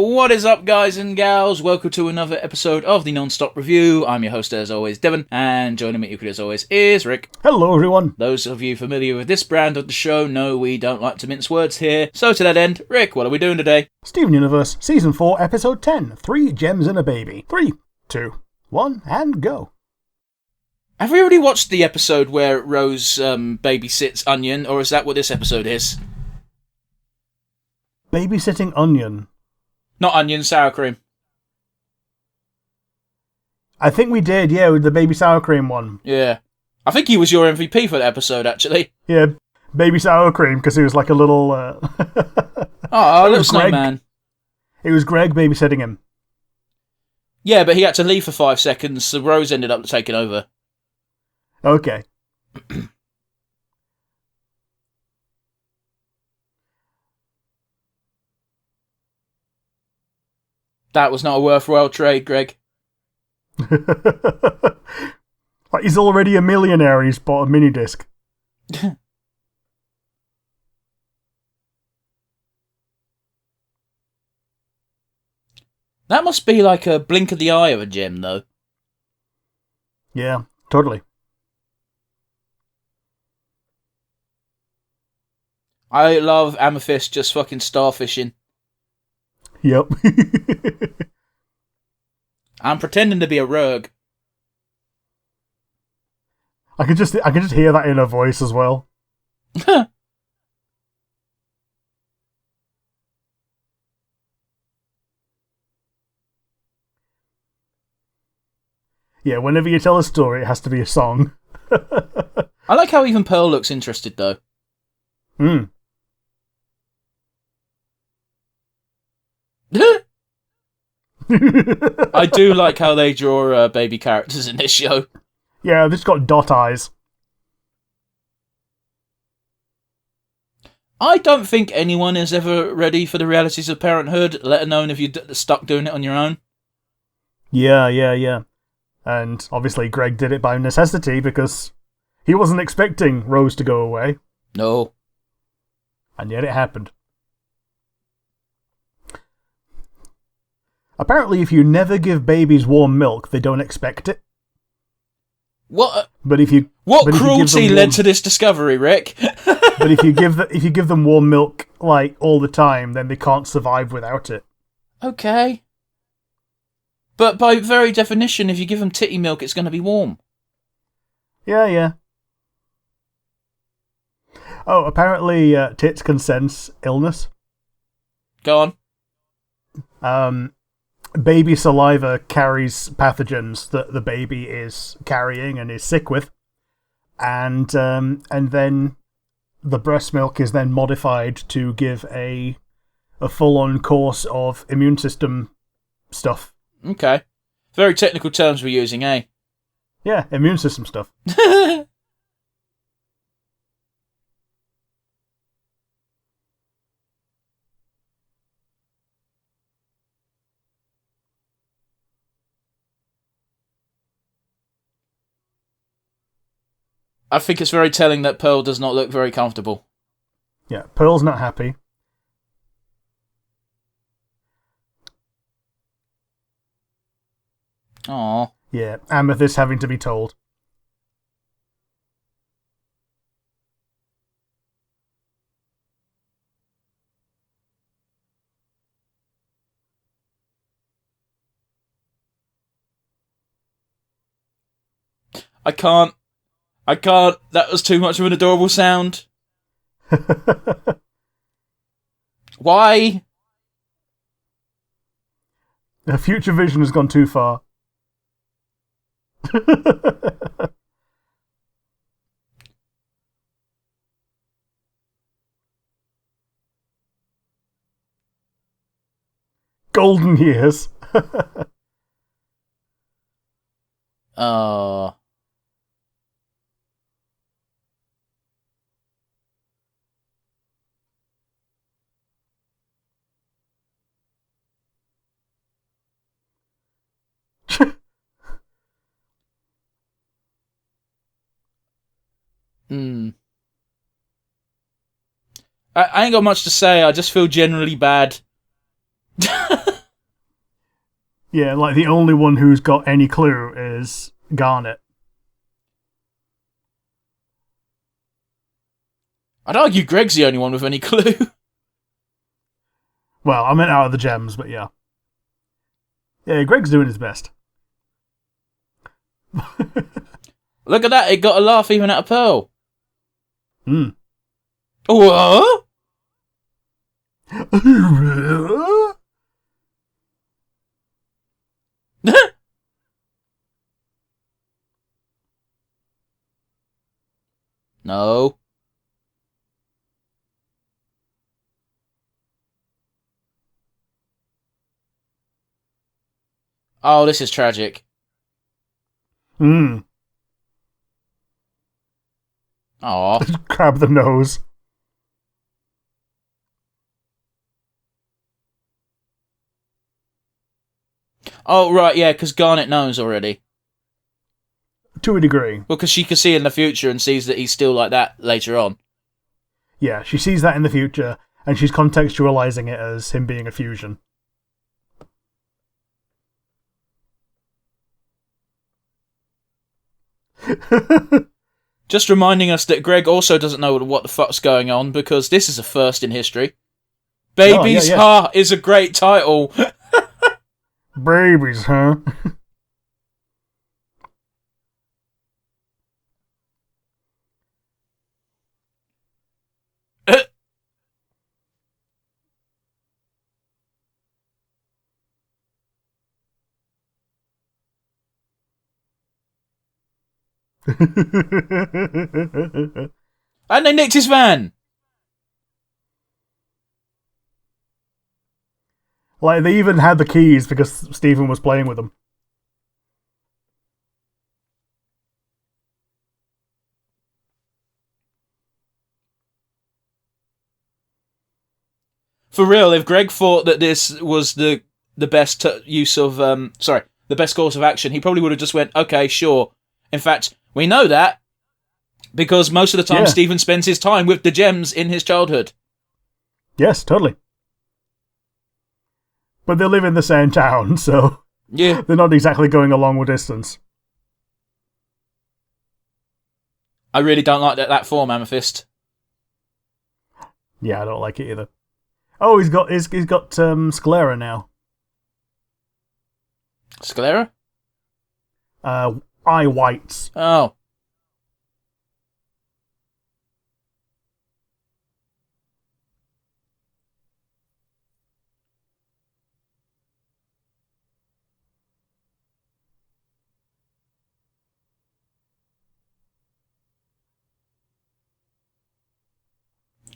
What is up, guys and gals? Welcome to another episode of the Nonstop Review. I'm your host, as always, Devon, and joining me equally as always is Rick. Hello, everyone. Those of you familiar with this brand of the show know we don't like to mince words here. So to that end, Rick, what are we doing today? Steven Universe, Season 4, Episode 10, 3 Gems and a Baby. 3, 2, 1, and go. Have we already watched the episode where Rose babysits Onion, or is that what this episode is? Babysitting Onion. Not Onion, sour cream. I think we did, yeah, with the baby sour cream one. Yeah. I think he was your MVP for that episode, actually. Yeah, baby sour cream, because he was like a little... Oh, a little snowman. It was Greg babysitting him. Yeah, but he had to leave for 5 seconds, so Rose ended up taking over. Okay. That was not a worthwhile trade, Greg. Like, he's already a millionaire and he's bought a mini-disc. That must be like a blink of the eye of a gem, though. Yeah, totally. I love Amethyst just fucking starfishing. Yep. I'm pretending to be a rogue. I can just hear that in her voice as well. Yeah, whenever you tell a story, it has to be a song. I like how even Pearl looks interested, though. Hmm. I do like how they draw baby characters in this show. Yeah, this got dot eyes. I don't think anyone is ever ready for the realities of parenthood, let alone if you're stuck doing it on your own. Yeah. And obviously Greg did it by necessity because he wasn't expecting Rose to go away. No. And yet it happened. Apparently, if you never give babies warm milk, they don't expect it. What? But if you cruelty led to this discovery, Rick? But if you give them warm milk like all the time, then they can't survive without it. Okay. But by very definition, if you give them titty milk, it's going to be warm. Yeah. Oh, apparently tits can sense illness. Go on. Baby saliva carries pathogens that the baby is carrying and is sick with, and then the breast milk is then modified to give a full-on course of immune system stuff. Okay. Very technical terms we're using, eh? Yeah, immune system stuff. I think it's very telling that Pearl does not look very comfortable. Yeah, Pearl's not happy. Aww. Yeah, Amethyst having to be told. I can't. That was too much of an adorable sound. Why? The future vision has gone too far. Golden years. Oh. I ain't got much to say. I just feel generally bad. Yeah, like the only one who's got any clue is Garnet. I'd argue Greg's the only one with any clue. Well, I meant out of the gems, but yeah. Yeah, Greg's doing his best. Look at that, it got a laugh even out of Pearl. Hmm. What? No. Oh, this is tragic. Hmm. Aw. Grab the nose. Oh, right, yeah, because Garnet knows already. To a degree. Well, because she can see in the future and sees that he's still like that later on. Yeah, she sees that in the future, and she's contextualizing it as him being a fusion. Just reminding us that Greg also doesn't know what the fuck's going on, because this is a first in history. Baby's Heart is a great title. Babies, huh? And they nicked his van. Like, they even had the keys because Stephen was playing with them. For real, if Greg thought that this was the best use of the best course of action, he probably would have just went, okay, sure. In fact, we know that because most of the time Stephen spends his time with the gems in his childhood. Yes, totally. But they live in the same town, so yeah, they're not exactly going a long distance. I really don't like that form, Amethyst. Yeah, I don't like it either. Oh, he's got sclera now. Sclera? Eye whites. Oh.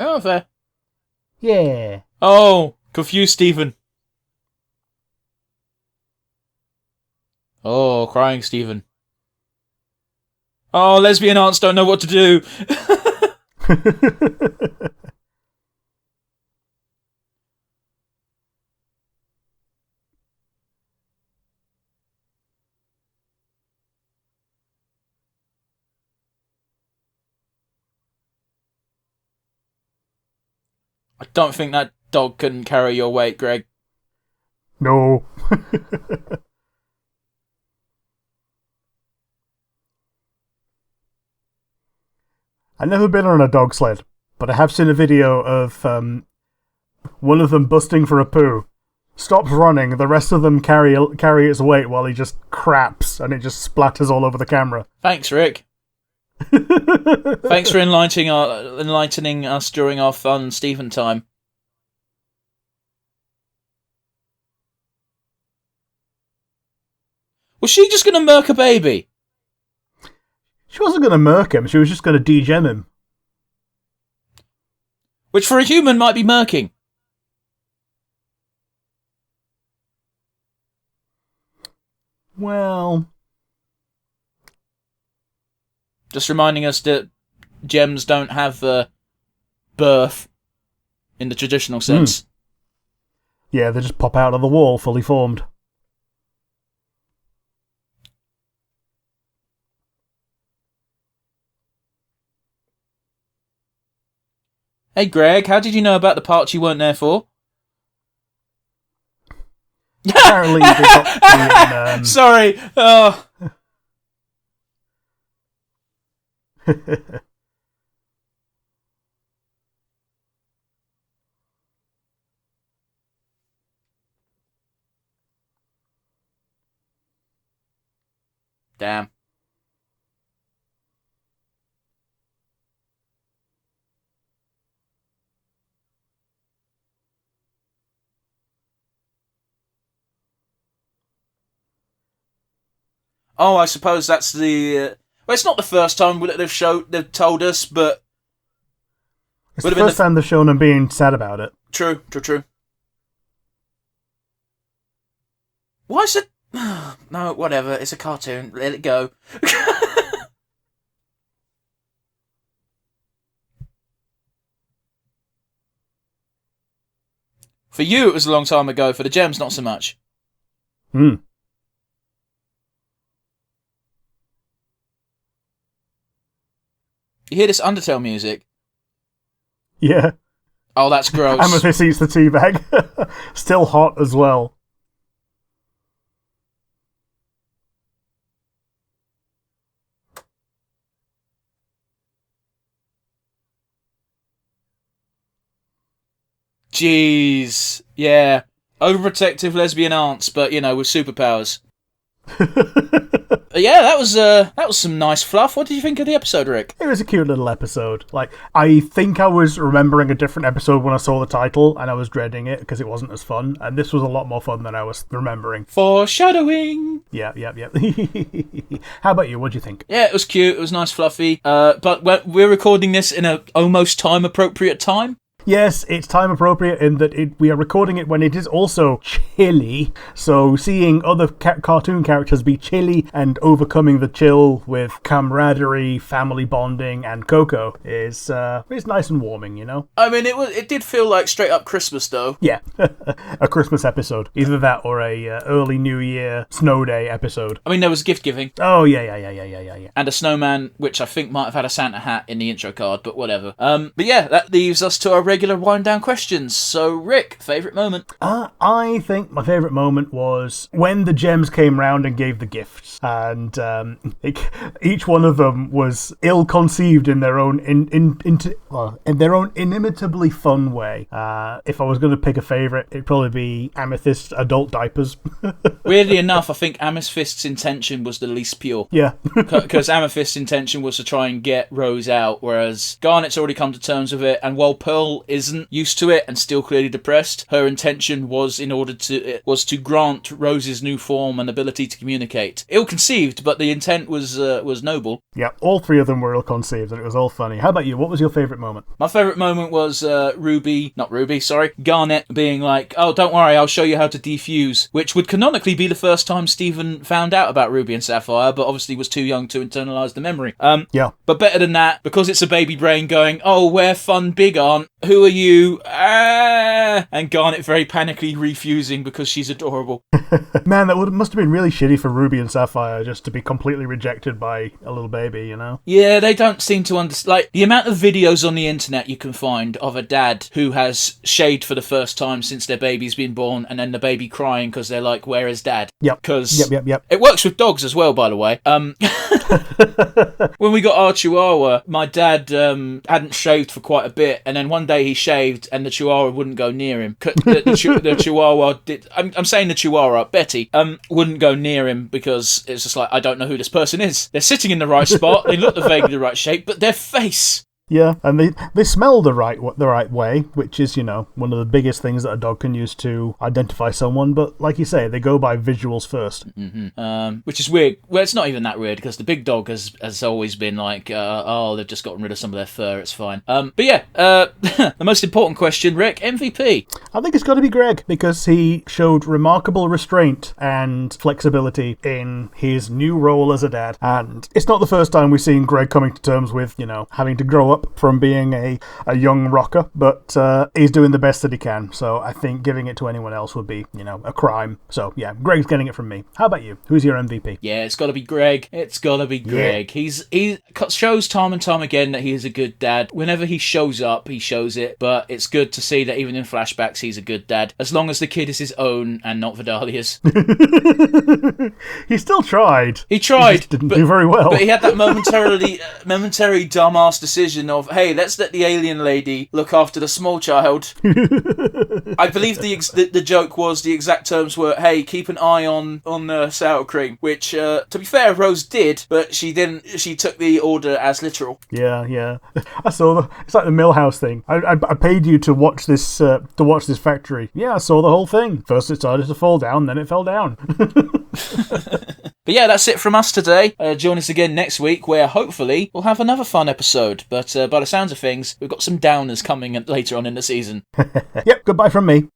Oh, fair. Yeah. Oh, confused Stephen. Oh, crying Stephen. Oh, lesbian aunts don't know what to do. I don't think that dog can carry your weight, Greg. No. I've never been on a dog sled, but I have seen a video of one of them busting for a poo, stops running, the rest of them carry its weight while he just craps, and it just splatters all over the camera. Thanks, Rick. Thanks for enlightening us during our fun Stephen time. Was she just going to murk a baby? She wasn't going to murk him, she was just going to degem him. Which for a human might be murking. Well... Just reminding us that gems don't have birth in the traditional sense. Yeah, they just pop out of the wall fully formed. Hey Greg, how did you know about the parts you weren't there for? Apparently, they got being, Sorry. Oh. Damn. Oh, I suppose that's the. Well, it's not the first time that they've told us, but it's the first time they've shown them being sad about it. True. Why is it? No, whatever. It's a cartoon. Let it go. For you, it was a long time ago. For the Gems, not so much. Hmm. You hear this Undertale music? Yeah. Oh, that's gross. Amethyst eats the teabag. Still hot as well. Jeez. Yeah. Overprotective lesbian aunts, but, with superpowers. Yeah, that was some nice fluff. What did you think of the episode, Rick? It was a cute little episode. Like, I think I was remembering a different episode when I saw the title, and I was dreading it because it wasn't as fun. And this was a lot more fun than I was remembering. Foreshadowing. Yeah. How about you? What do you think? Yeah, it was cute. It was nice, fluffy. But we're recording this in a almost time appropriate time. Yes, it's time appropriate in that we are recording it when it is also chilly. So seeing other cartoon characters be chilly and overcoming the chill with camaraderie, family bonding, and cocoa is nice and warming, I mean, it did feel like straight up Christmas though. Yeah, a Christmas episode, either that or a early New Year snow day episode. I mean, there was gift giving. Oh yeah. And a snowman, which I think might have had a Santa hat in the intro card, but whatever. But yeah, that leaves us to our regular wind down questions. So, Rick, favourite moment? I think my favourite moment was when the Gems came round and gave the gifts, and each one of them was ill-conceived in their own in their own inimitably fun way. If I was going to pick a favourite, it'd probably be Amethyst's adult diapers. Weirdly enough, I think Amethyst's intention was the least pure. Yeah, because Amethyst's intention was to try and get Rose out, whereas Garnet's already come to terms with it, and while Pearl isn't used to it and still clearly depressed, her intention was to grant Rose's new form and ability to communicate. Ill-conceived, but the intent was noble. Yeah, all three of them were ill-conceived, and it was all funny. How about you? What was your favourite moment? My favourite moment was Garnet being like, "Oh, don't worry, I'll show you how to defuse," which would canonically be the first time Stephen found out about Ruby and Sapphire, but obviously was too young to internalise the memory. Yeah. But better than that, because it's a baby brain going, "Oh, we're fun, big aunt. Who are you?" And Garnet very panically refusing because she's adorable. Man, that must have been really shitty for Ruby and Sapphire just to be completely rejected by a little baby, Yeah, they don't seem to understand. Like, the amount of videos on the internet you can find of a dad who has shaved for the first time since their baby's been born, and then the baby crying because they're like, "Where is dad?" Yep. Because Yep. it works with dogs as well, by the way. When we got our Chihuahua, my dad hadn't shaved for quite a bit, and then one day he shaved, and the Chihuahua wouldn't go near him. The Chihuahua did. I'm saying the Chihuahua, Betty, wouldn't go near him because it's just like, I don't know who this person is. They're sitting in the right spot. They look vaguely the right shape, but their face. Yeah, and they smell the right way, which is, one of the biggest things that a dog can use to identify someone. But like you say, they go by visuals first. Mm-hmm. Which is weird. Well, it's not even that weird because the big dog has always been like, they've just gotten rid of some of their fur. It's fine. But yeah, the most important question, Rick, MVP. I think it's got to be Greg because he showed remarkable restraint and flexibility in his new role as a dad. And it's not the first time we've seen Greg coming to terms with, having to grow up up from being a young rocker, but he's doing the best that he can. So I think giving it to anyone else would be, a crime. So yeah, Greg's getting it from me. How about you? Who's your MVP? Yeah, it's got to be Greg. It's got to be Greg. Yeah. He shows time and time again that he is a good dad. Whenever he shows up, he shows it. But it's good to see that even in flashbacks, he's a good dad. As long as the kid is his own and not Vidalia's. He still tried. He tried. Didn't do very well. But he had that momentary dumbass decision of, hey, let's let the alien lady look after the small child. I believe the joke was, the exact terms were, hey, keep an eye on the sour cream, which, to be fair, Rose did, but she didn't. She took the order as literal. Yeah. I saw it's like the Millhouse thing. I paid you to watch this factory. Yeah, I saw the whole thing. First it started to fall down, then it fell down. But yeah, that's it from us today. Join us again next week, where hopefully we'll have another fun episode. But by the sounds of things, we've got some downers coming later on in the season. Yep, goodbye from me.